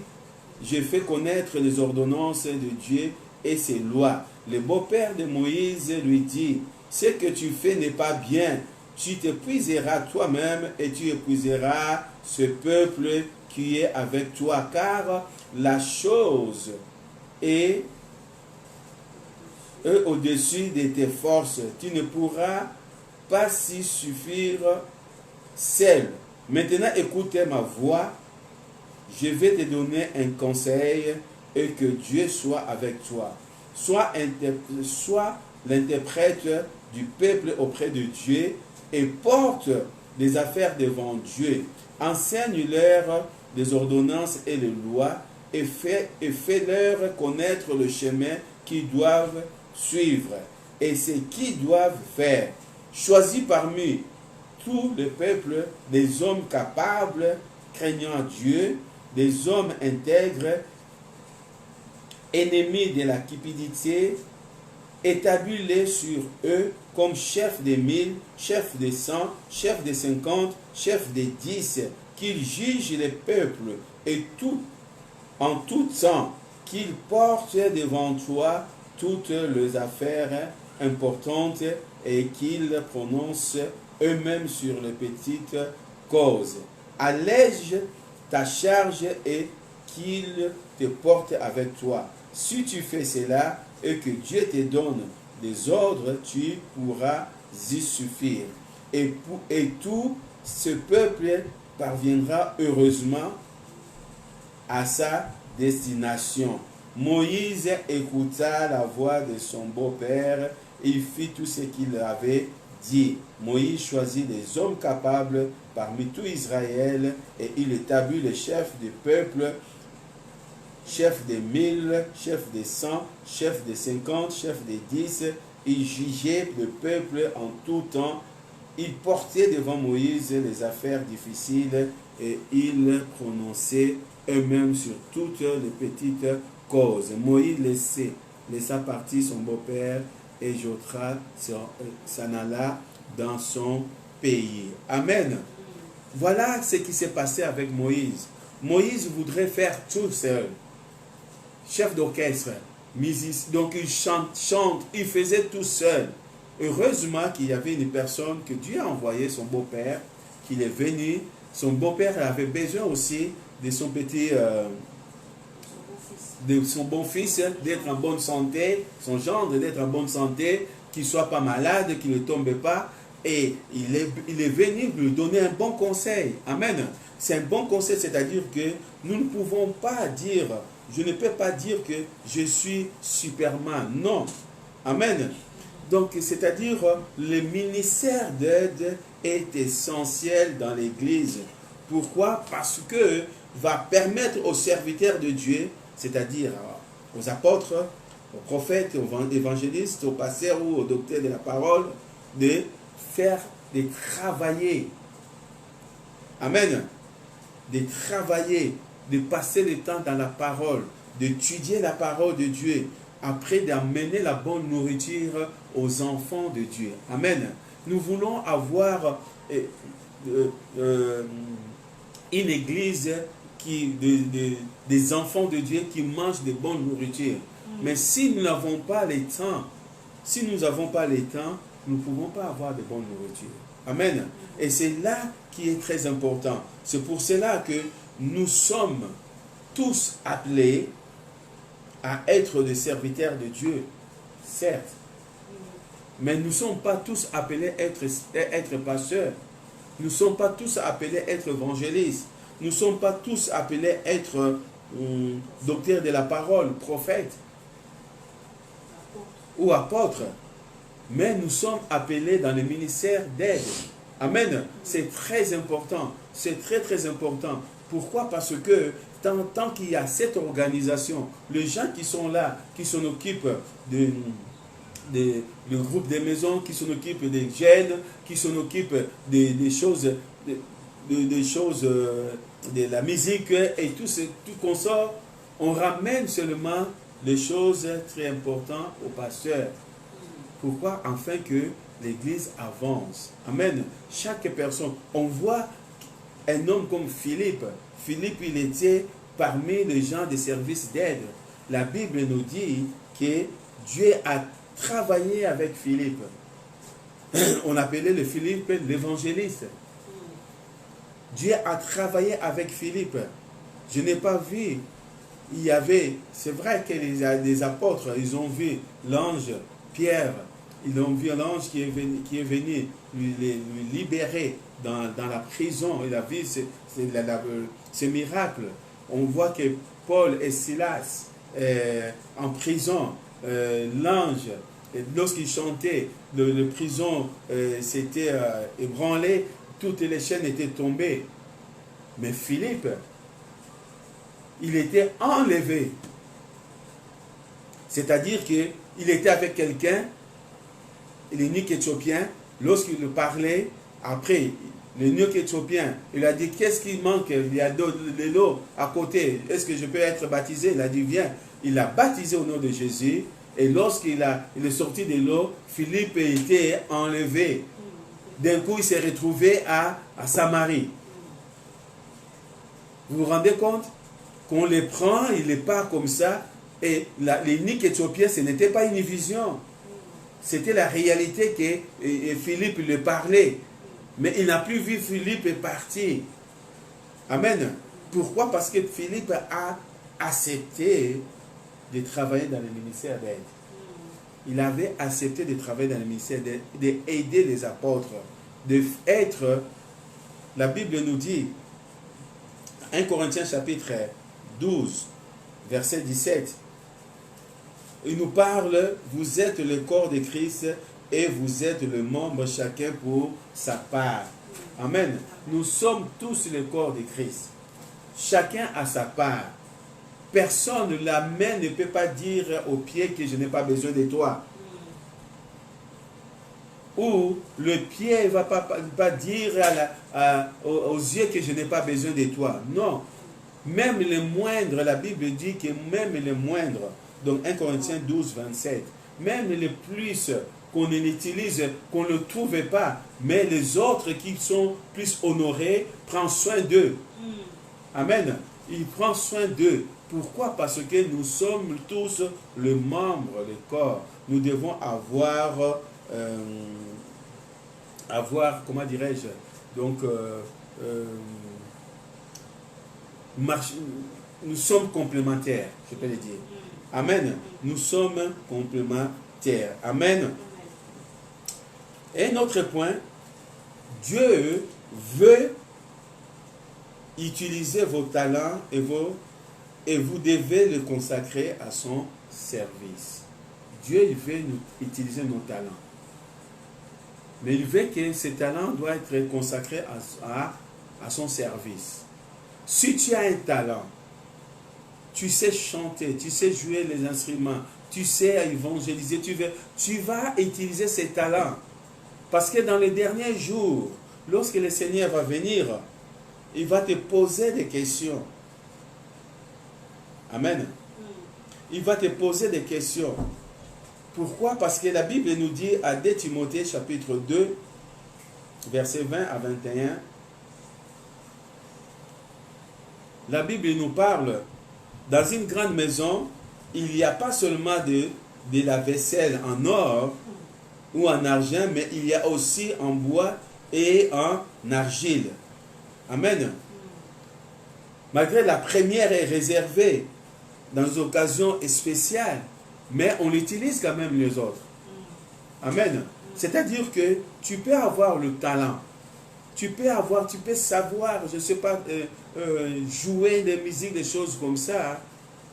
je fais connaître les ordonnances de Dieu et ses lois. Le beau-père de Moïse lui dit, ce que tu fais n'est pas bien. Tu t'épuiseras toi-même et tu épuiseras ce peuple qui est avec toi, car la chose est au-dessus de tes forces. Tu ne pourras pas s'y suffire seul. Maintenant, écoute ma voix. Je vais te donner un conseil et que Dieu soit avec toi. Sois l'interprète du peuple auprès de Dieu et porte les affaires devant Dieu. Enseigne-leur les ordonnances et les lois et fais-leur connaître le chemin qu'ils doivent suivre et ce qu'ils doivent faire. Choisis parmi tout le peuple des hommes capables, craignant Dieu, des hommes intègres, ennemis de la cupidité. Établis-les sur eux comme chefs des 1000, chefs des 100, chefs des 50, chefs des 10, qu'ils jugent les peuples et tout, en tout temps, qu'ils portent devant toi toutes les affaires importantes et qu'ils prononcent eux-mêmes sur les petites causes. Allège ta charge et qu'ils te portent avec toi. Si tu fais cela et que Dieu te donne des ordres, tu pourras y suffire. Et tout ce peuple parviendra heureusement à sa destination. Moïse écouta la voix de son beau-père, il fit tout ce qu'il avait dit. Moïse choisit des hommes capables parmi tout Israël et il établit les chefs du peuple, chefs des 1000, chefs des 100, chefs des 50, chefs des 10. Il jugeait le peuple en tout temps. Il portait devant Moïse les affaires difficiles et il prononçait eux-mêmes sur toutes les petites causes. Moïse laissa partir son beau-père et Jotham s'en alla dans son pays. Amen. Voilà ce qui s'est passé avec Moïse. Moïse voudrait faire tout seul. Chef d'orchestre, musicien, donc il chante, il faisait tout seul. Heureusement qu'il y avait une personne que Dieu a envoyé, son beau-père, qu'il est venu. Son beau-père avait besoin aussi de son petit, de son bon-fils d'être en bonne santé, son gendre d'être en bonne santé, qu'il ne soit pas malade, qu'il ne tombe pas. Et il est venu lui donner un bon conseil. Amen. C'est un bon conseil, c'est-à-dire que nous ne pouvons pas dire, je ne peux pas dire que je suis Superman. Non. Amen. Donc, c'est-à-dire, le ministère d'aide est essentiel dans l'Église. Pourquoi? Parce que va permettre aux serviteurs de Dieu, c'est-à-dire aux apôtres, aux prophètes, aux évangélistes, aux pasteurs ou aux docteurs de la parole, de travailler. Amen. De travailler, de passer le temps dans la parole, d'étudier la parole de Dieu, après d'amener la bonne nourriture aux enfants de Dieu. Amen. Nous voulons avoir une église des enfants de Dieu qui mangent de bonnes nourritures. Mais si nous n'avons pas les temps, nous ne pouvons pas avoir de bonnes nourritures. Amen. Et c'est là qui est très important. C'est pour cela que nous sommes tous appelés à être des serviteurs de Dieu, certes. Mais nous ne sommes pas tous appelés à être pasteurs. Nous ne sommes pas tous appelés à être évangélistes. Nous ne sommes pas tous appelés à être docteurs de la parole, prophètes ou apôtres. Mais nous sommes appelés dans le ministère d'aide. Amen. C'est très important. C'est très très important. Pourquoi? Parce que tant qu'il y a cette organisation, les gens qui sont là, qui s'en occupent le groupe des maisons, qui s'en occupent des jeunes, qui s'en occupent des choses, des choses de la musique et tout qu'on sort, on ramène seulement les choses très importantes au pasteur. Pourquoi? Afin que l'Église avance. Amen. Chaque personne, on voit un homme comme Philippe. Philippe, il était parmi les gens des services d'aide. La Bible nous dit que Dieu a travaillé avec Philippe. On appelait le Philippe l'évangéliste. Dieu a travaillé avec Philippe. Je n'ai pas vu. Il y avait, c'est vrai que les apôtres, ils ont vu l'ange Pierre. Ils ont vu l'ange qui est venu lui libérer dans la prison. Il a vu ce miracle. On voit que Paul et Silas en prison, l'ange, lorsqu'ils chantaient, le prison s'était ébranlé, toutes les chaînes étaient tombées. Mais Philippe, il était enlevé. C'est-à-dire qu'il était avec quelqu'un, l'eunuque éthiopien, lorsqu'il le parlait, après, l'eunuque éthiopien, il a dit, qu'est-ce qui manque? Il y a de l'eau à côté, est-ce que je peux être baptisé? Il a dit, viens. Il l'a baptisé au nom de Jésus, et lorsqu'il est sorti de l'eau, Philippe était enlevé. D'un coup, il s'est retrouvé à Samarie. Vous vous rendez compte? Qu'on les prend, il n'est pas comme ça, et l'eunuque éthiopien, ce n'était pas une vision. C'était la réalité que Philippe lui parlait. Mais il n'a plus vu Philippe est parti. Amen. Pourquoi? Parce que Philippe a accepté de travailler dans le ministère d'aide. Il avait accepté de travailler dans le ministère d'aide, d'aider les apôtres, d'être, la Bible nous dit, 1 Corinthiens chapitre 12, verset 17, il nous parle, vous êtes le corps de Christ et vous êtes le membre chacun pour sa part. Amen. Nous sommes tous le corps de Christ. Chacun a sa part. Personne, la main ne peut pas dire au pied que je n'ai pas besoin de toi. Ou le pied ne va pas dire aux yeux que je n'ai pas besoin de toi. Non. Même les moindres, la Bible dit que même les moindres, donc 1 Corinthiens 12, 27, même les plus qu'on utilise, qu'on ne trouve pas, mais les autres qui sont plus honorés, prennent soin d'eux. Amen. Il prend soin d'eux. Pourquoi? Parce que nous sommes tous le membre, le corps. Nous devons avoir, comment dirais-je, donc, nous sommes complémentaires, je peux le dire. Amen. Nous sommes complémentaires. Amen. Et notre point, Dieu veut utiliser vos talents et vous devez le consacrer à son service. Dieu il veut utiliser nos talents. Mais il veut que ces talents doivent être consacrés à son service. Si tu as un talent, tu sais chanter, tu sais jouer les instruments, tu sais évangéliser, tu vas utiliser ces talents. Parce que dans les derniers jours, lorsque le Seigneur va venir, il va te poser des questions. Amen. Il va te poser des questions. Pourquoi? Parce que la Bible nous dit à 2 Timothée chapitre 2, versets 20 à 21, la Bible nous parle, dans une grande maison, il n'y a pas seulement de la vaisselle en or ou en argent, mais il y a aussi en bois et en argile. Amen. Malgré la première est réservée dans des occasions spéciales, mais on utilise quand même les autres. Amen. C'est-à-dire que tu peux avoir le talent, tu peux savoir, je ne sais pas, jouer des musiques, des choses comme ça,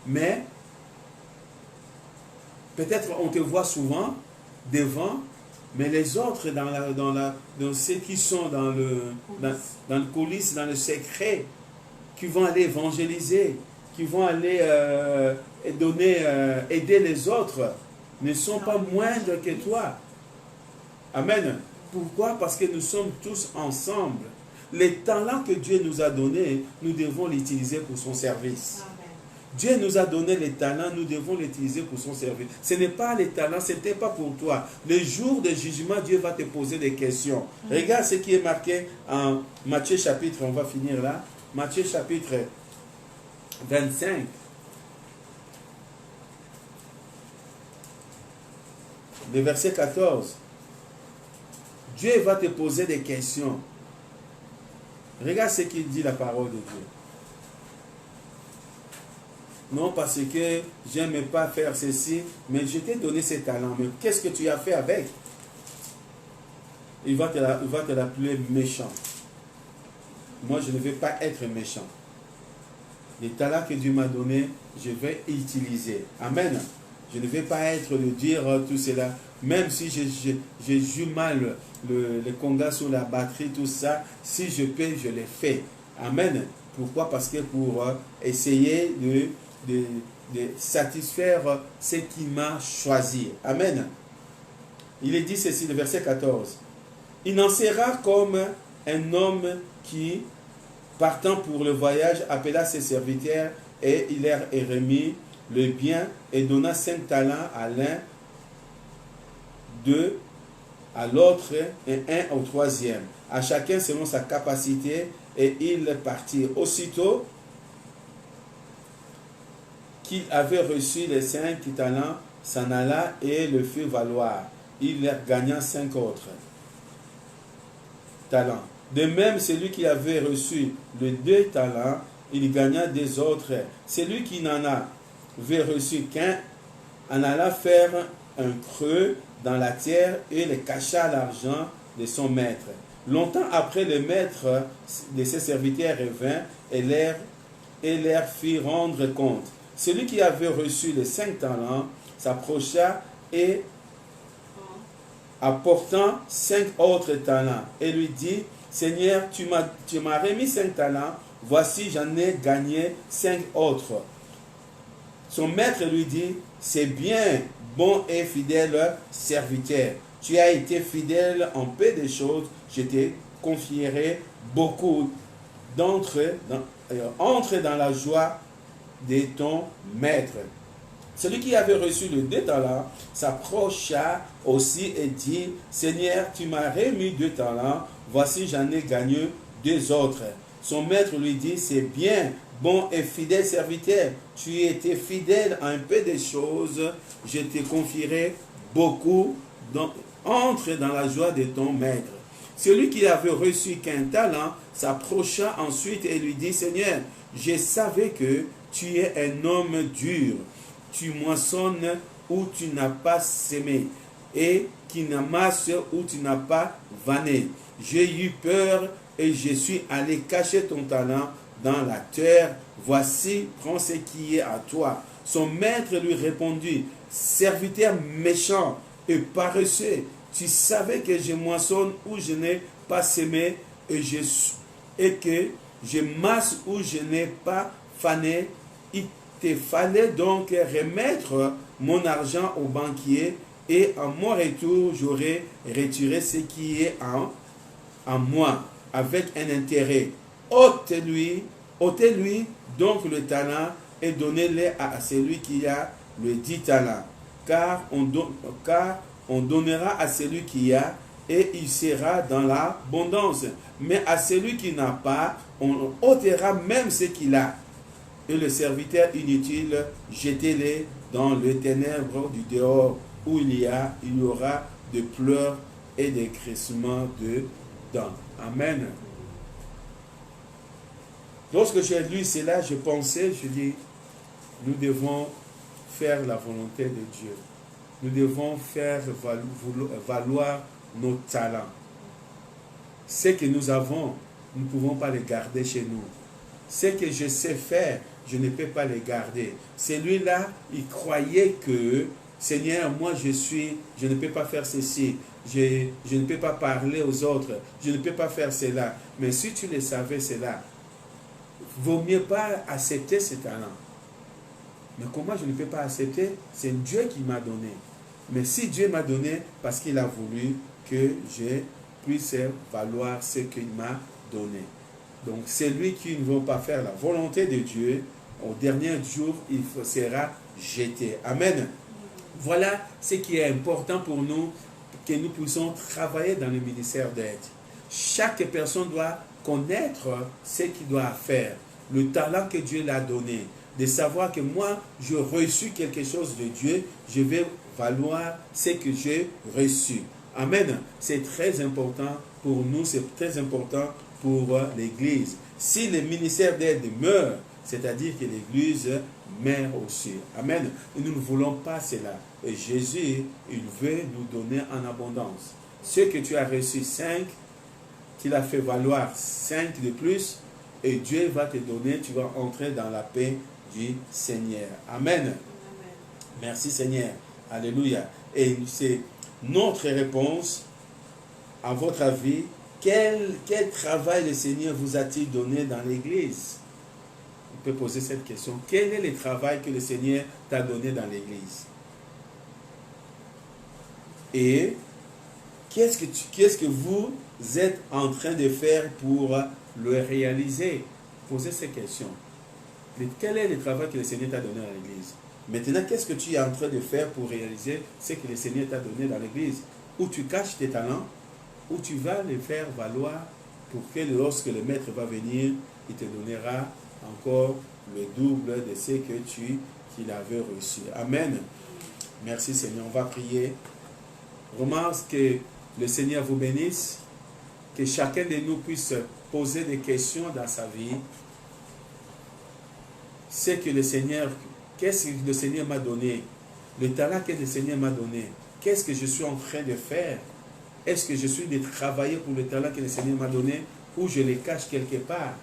mais peut-être on te voit souvent devant, mais les autres dans ceux qui sont dans le coulisses, dans le secret, qui vont aller évangéliser, qui vont aller aider les autres, ne sont pas moindres que toi. Amen. Pourquoi? Parce que nous sommes tous ensemble. Les talents que Dieu nous a donnés, nous devons l'utiliser pour son service. Amen. Dieu nous a donné les talents, nous devons l'utiliser pour son service. Ce n'est pas les talents, ce n'était pas pour toi. Le jour de jugement, Dieu va te poser des questions. Regarde ce qui est marqué en Matthieu chapitre, on va finir là. Matthieu chapitre 25. Le verset 14. Dieu va te poser des questions. Regarde ce qu'il dit la parole de Dieu. Non, parce que je n'aime pas faire ceci, mais je t'ai donné ces talents. Mais qu'est-ce que tu as fait avec? Il va te l'appeler méchant. Moi, je ne vais pas être méchant. Les talents que Dieu m'a donnés, je vais utiliser. Amen. Je ne vais pas être de dire tout cela. Même si je joue mal le conga sur la batterie, tout ça, si je peux, je le fais. Amen. Pourquoi? Parce que pour essayer de satisfaire ce qui m'a choisi. Amen. Il est dit ceci, le verset 14. Il n'en sera comme un homme qui, partant pour le voyage, appela ses serviteurs et il leur remit le bien et donna 5 talents à l'un, 2 à l'autre et 1 au troisième, à chacun selon sa capacité, et il partit. Aussitôt qu'il avait reçu les 5 talents, s'en alla et le fit valoir. Il leur gagna 5 autres talents. De même, celui qui avait reçu les 2 talents, il gagna 2 autres. Celui qui n'en avait reçu qu'un en alla faire un creux dans la terre et le cacha l'argent de son maître. Longtemps après, le maître de ses serviteurs revint et leur fit rendre compte. Celui qui avait reçu les 5 talents s'approcha et apportant 5 autres talents et lui dit: Seigneur, tu m'as remis 5 talents, voici j'en ai gagné 5 autres. Son maître lui dit: c'est bien, bon et fidèle serviteur. Tu as été fidèle en peu de choses, je te confierai beaucoup. Entre dans la joie de ton maître. Celui qui avait reçu le 2 talents s'approcha aussi et dit: Seigneur, tu m'as remis 2 talents, voici j'en ai gagné 2 autres. Son maître lui dit: c'est bien, bon et fidèle serviteur, tu étais fidèle à un peu de choses, je te confierai beaucoup. Entre dans la joie de ton maître. Celui qui avait reçu qu'un talent s'approcha ensuite et lui dit: Seigneur, je savais que tu es un homme dur. Tu moissonnes où tu n'as pas semé et qui n'amasses où tu n'as pas vanné. J'ai eu peur et je suis allé cacher ton talent dans la terre. Voici, prends ce qui est à toi. Son maître lui répondit: serviteur méchant et paresseux, tu savais que je moissonne où je n'ai pas semé et que je masse où je n'ai pas fané. Il te fallait donc remettre mon argent au banquier et à mon retour j'aurais retiré ce qui est en moi avec un intérêt. Ôtez-lui donc le talent et donnez-le à celui qui a le 10 talents. Car on donnera à celui qui a et il sera dans l'abondance. Mais à celui qui n'a pas, on ôtera même ce qu'il a. Et le serviteur inutile, jetez-le dans les ténèbres du dehors où il y aura de pleurs et des crissements de dents. Amen. Lorsque j'ai lu cela, je pensais, je dis, nous devons faire la volonté de Dieu. Nous devons faire valoir nos talents. Ce que nous avons, nous ne pouvons pas les garder chez nous. Ce que je sais faire, je ne peux pas les garder. Celui-là, il croyait que, Seigneur, moi je ne peux pas faire ceci. Je ne peux pas parler aux autres. Je ne peux pas faire cela. Mais si tu le savais, cela, vaut mieux pas accepter ce talent. Mais comment je ne peux pas accepter? C'est Dieu qui m'a donné. Mais si Dieu m'a donné, parce qu'il a voulu que je puisse valoir ce qu'il m'a donné. Donc c'est lui qui ne va pas faire la volonté de Dieu, au dernier jour, il sera jeté. Amen. Voilà ce qui est important pour nous, que nous puissions travailler dans le ministère d'aide. Chaque personne doit connaître ce qu'il doit faire, le talent que Dieu l'a donné, de savoir que moi, j'ai reçu quelque chose de Dieu, je vais valoir ce que j'ai reçu. Amen. C'est très important pour nous, c'est très important pour l'Église. Si le ministère d'aide meurt, c'est-à-dire que l'Église meurt aussi. Amen. Et nous ne voulons pas cela. Et Jésus, il veut nous donner en abondance. Ce que tu as reçu 5, qu'il a fait valoir 5 de plus, et Dieu va te donner, tu vas entrer dans la paix du Seigneur. Amen. Amen. Merci Seigneur. Alléluia. Et c'est notre réponse. À votre avis, quel travail le Seigneur vous a-t-il donné dans l'Église? On peut poser cette question. Quel est le travail que le Seigneur t'a donné dans l'Église? Et qu'est-ce que vous êtes en train de faire pour le réaliser? Posez ces questions. Quel est le travail que le Seigneur t'a donné dans l'Église? Maintenant, qu'est-ce que tu es en train de faire pour réaliser ce que le Seigneur t'a donné dans l'Église? Où tu caches tes talents, où tu vas les faire valoir pour que lorsque le Maître va venir, il te donnera encore le double de ce que qu'il avait reçu. Amen. Merci Seigneur. On va prier. Remarque que le Seigneur vous bénisse, que chacun de nous puisse poser des questions dans sa vie. C'est que le Seigneur, qu'est-ce que le Seigneur m'a donné? Le talent que le Seigneur m'a donné, qu'est-ce que je suis en train de faire? Est-ce que je suis de travailler pour le talent que le Seigneur m'a donné ou je les cache quelque part?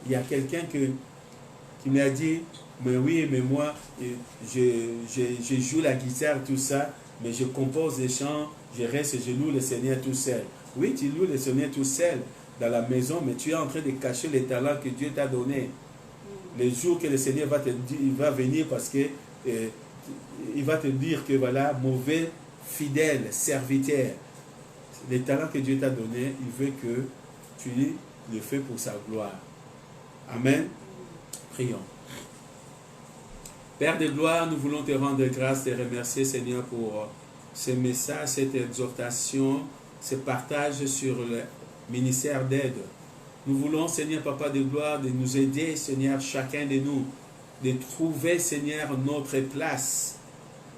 Il y a quelqu'un qui m'a dit, mais oui, mais moi, je joue la guitare, tout ça, mais je compose des chants, je loue le Seigneur tout seul. Oui, tu loues le Seigneur tout seul dans la maison, mais tu es en train de cacher les talents que Dieu t'a donnés. Le jour que le Seigneur va te dire, il va venir parce que il va te dire que voilà, mauvais, fidèle, serviteur. Les talents que Dieu t'a donnés, il veut que tu le fais pour sa gloire. Amen. Prions. Père de gloire, nous voulons te rendre grâce et remercier, Seigneur, pour ce message, cette exhortation, ce partage sur le ministère d'aide. Nous voulons, Seigneur, Papa de gloire, de nous aider, Seigneur, chacun de nous, de trouver, Seigneur, notre place.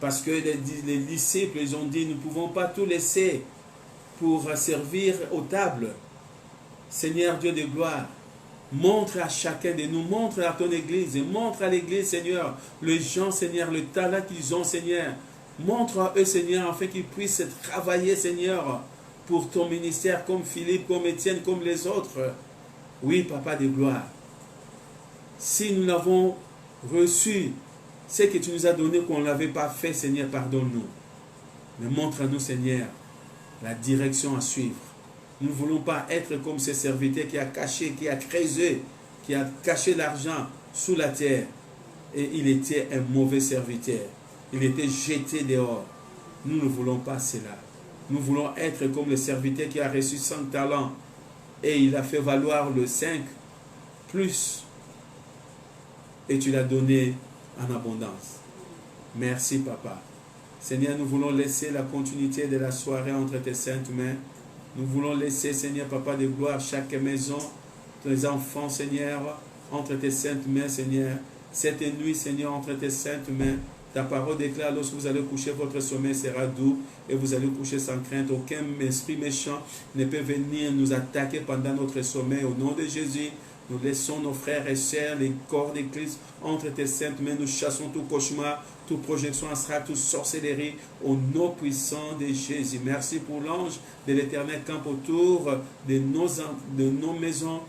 Parce que les disciples, ils ont dit, nous ne pouvons pas tout laisser pour servir aux tables. Seigneur Dieu de gloire, montre à chacun de nous, montre à ton Église, et montre à l'Église, Seigneur, les gens, Seigneur, le talent qu'ils ont, Seigneur. Montre à eux, Seigneur, afin qu'ils puissent travailler, Seigneur, pour ton ministère, comme Philippe, comme Étienne, comme les autres. Oui, Papa de gloire. Si nous l'avons reçu, ce que tu nous as donné, qu'on ne l'avait pas fait, Seigneur, pardonne-nous. Mais montre à nous, Seigneur, la direction à suivre. Nous ne voulons pas être comme ce serviteur qui a caché, qui a creusé, qui a caché l'argent sous la terre. Et il était un mauvais serviteur. Il était jeté dehors. Nous ne voulons pas cela. Nous voulons être comme le serviteur qui a reçu 5 talents. Et il a fait valoir le 5 plus. Et tu l'as donné en abondance. Merci, Papa. Seigneur, nous voulons laisser la continuité de la soirée entre tes saintes mains. Nous voulons laisser, Seigneur, Papa de gloire, chaque maison, tes enfants, Seigneur, entre tes saintes mains, Seigneur. Cette nuit, Seigneur, entre tes saintes mains. Ta parole déclare, lorsque vous allez coucher, votre sommeil sera doux et vous allez coucher sans crainte. Aucun esprit méchant ne peut venir nous attaquer pendant notre sommeil. Au nom de Jésus, nous laissons nos frères et sœurs, les corps de Christ, entre tes saintes mains. Nous chassons tout cauchemar, toute projection astrale, toute sorcellerie, au nom puissant de Jésus. Merci pour l'ange de l'Éternel camp autour de nos maisons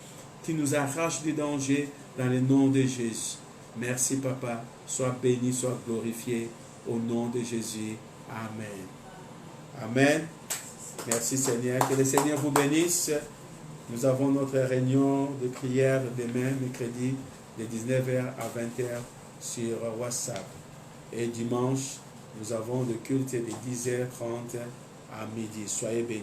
qui nous arrache du danger dans le nom de Jésus. Merci, Papa. Sois béni, sois glorifié au nom de Jésus. Amen. Amen. Merci, Seigneur. Que le Seigneur vous bénisse. Nous avons notre réunion de prière demain, mercredi, de 19h à 20h sur WhatsApp. Et dimanche, nous avons le culte de 10h30 à midi. Soyez bénis.